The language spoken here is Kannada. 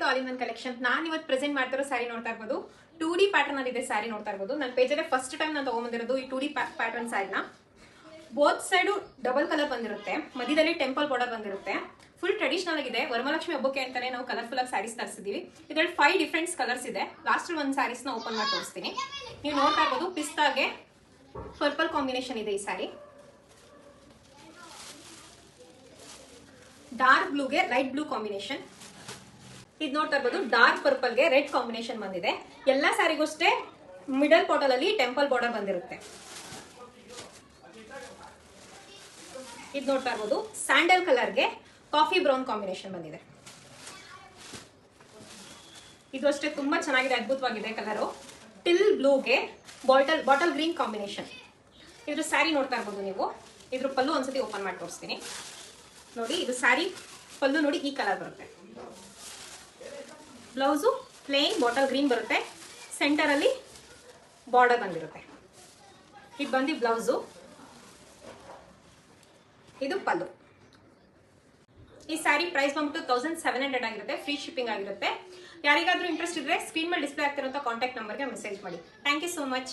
To all in one collection. ನಾನು ಇವತ್ತು ಪ್ರೆಸೆಂಟ್ ಮಾಡ್ತಿರೋ ಸ್ಯಾರಿ ನೋಡ್ತಾ ಇರ್ಬೋದು. 2D ಪ್ಯಾಟರ್ನ್ ಅಲ್ಲಿ ಇದೆ ಸ್ಯಾರಿ ನೋಡ್ತಾ ಇರ್ಬೋದು. ನನ್ನ ಪೇಜಲ್ಲೇ ಫಸ್ಟ್ ಟೈಮ್ ನಾನು ತಗೊಂಡ್ಬಂದಿರೋದು ಈ 2D ಪ್ಯಾಟರ್ನ್ ಸ್ಯಾರಿನ. ಬೋತ್ ಸೈಡು ಡಬಲ್ ಕಲರ್ ಬಂದಿರುತ್ತೆ, ಮಧ್ಯದಲ್ಲಿ ಟೆಂಪಲ್ ಬಾರ್ಡರ್ ಬಂದಿರುತ್ತೆ. ಫುಲ್ ಟ್ರೆಡಿಷನಲ್ ಆಗಿದೆ. ವರಮಹಾಲಕ್ಷ್ಮಿ ಹಬ್ಬಕ್ಕೆ ಅಂತಾನೆ ನಾವು ಕಲರ್ಫುಲ್ ಆಗಿ ಸ್ಯಾರೀಸ್ ತರಿಸಿದೀವಿ. ಇದರಲ್ಲಿ 5 ಡಿಫ್ರೆಂಟ್ ಕಲರ್ಸ್ ಇದೆ. ಲಾಸ್ಟ್ ಒಂದು ಸ್ಯಾರೀಸ್ ನ ಓಪನ್ ಮಾಡಿ ತೋರಿಸ್ತೀನಿ. ನೀವು ನೋಡ್ತಾ ಇರ್ಬೋದು ಪಿಸ್ತಾಗೆ ಪರ್ಪಲ್ ಕಾಂಬಿನೇಷನ್ ಇದೆ ಈ ಸ್ಯಾರಿ. ಡಾರ್ಕ್ ಬ್ಲೂಗೆ ಲೈಟ್ ಬ್ಲೂ ಕಾಂಬಿನೇಷನ್. ಇದು ನೋಡ್ತಾ ಇರ್ಬೋದು ಡಾರ್ಕ್ ಪರ್ಪಲ್ಗೆ ರೆಡ್ ಕಾಂಬಿನೇಷನ್ ಬಂದಿದೆ. ಎಲ್ಲಾ ಸ್ಯಾರಿಗೂ ಅಷ್ಟೇ ಮಿಡಲ್ ಪಾರ್ಟಲ್ ಅಲ್ಲಿ ಟೆಂಪಲ್ ಬಾರ್ಡರ್ ಬಂದಿರುತ್ತೆ. ಇದು ನೋಡ್ತಾ ಇರ್ಬೋದು ಸ್ಯಾಂಡಲ್ ಕಲರ್ಗೆ ಕಾಫಿ ಬ್ರೌನ್ ಕಾಂಬಿನೇಷನ್ ಬಂದಿದೆ. ಇದು ಅಷ್ಟೇ ತುಂಬಾ ಚೆನ್ನಾಗಿದೆ, ಅದ್ಭುತವಾಗಿದೆ ಕಲರು. ಟಿಲ್ ಬ್ಲೂಗೆ ಬಾಟಲ್ ಗ್ರೀನ್ ಕಾಂಬಿನೇಷನ್. ಇದ್ರ ಸ್ಯಾರಿ ನೋಡ್ತಾ ಇರ್ಬೋದು ನೀವು. ಇದ್ರ ಪಲ್ಲು ಒಂದ್ಸತಿ ಓಪನ್ ಮಾಡಿ ತೋರಿಸ್ತೀನಿ ನೋಡಿ. ಇದು ಸ್ಯಾರಿ ಪಲ್ಲು ನೋಡಿ, ಈ ಕಲರ್ ಬರುತ್ತೆ. ಬ್ಲೌಸು ಪ್ಲೇನ್ ಬಾಟಲ್ ಗ್ರೀನ್ ಬರುತ್ತೆ. ಸೆಂಟರ್ ಅಲ್ಲಿ ಬಾರ್ಡರ್ ಬಂದಿರುತ್ತೆ. ಇದು ಬಂದು ಬ್ಲೌಸು, ಇದು ಪಲ್ಲು. ಈ ಸ್ಯಾರಿ ಪ್ರೈಸ್ ಬಂದ್ಬಿಟ್ಟು 1700 ಆಗಿರುತ್ತೆ. ಫ್ರೀ ಶಿಪ್ಪಿಂಗ್ ಆಗಿರುತ್ತೆ. ಯಾರಿಗಾದ್ರೂ ಇಂಟ್ರೆಸ್ಟ್ ಇದ್ರೆ ಸ್ಕ್ರೀನ್ ಮೇಲೆ ಡಿಸ್ಪ್ಲೇ ಆಗ್ತಿರೋ ಕಾಂಟ್ಯಾಕ್ಟ್ ನಂಬರ್ಗೆ ಮೆಸೇಜ್ ಮಾಡಿ. Thank you so much.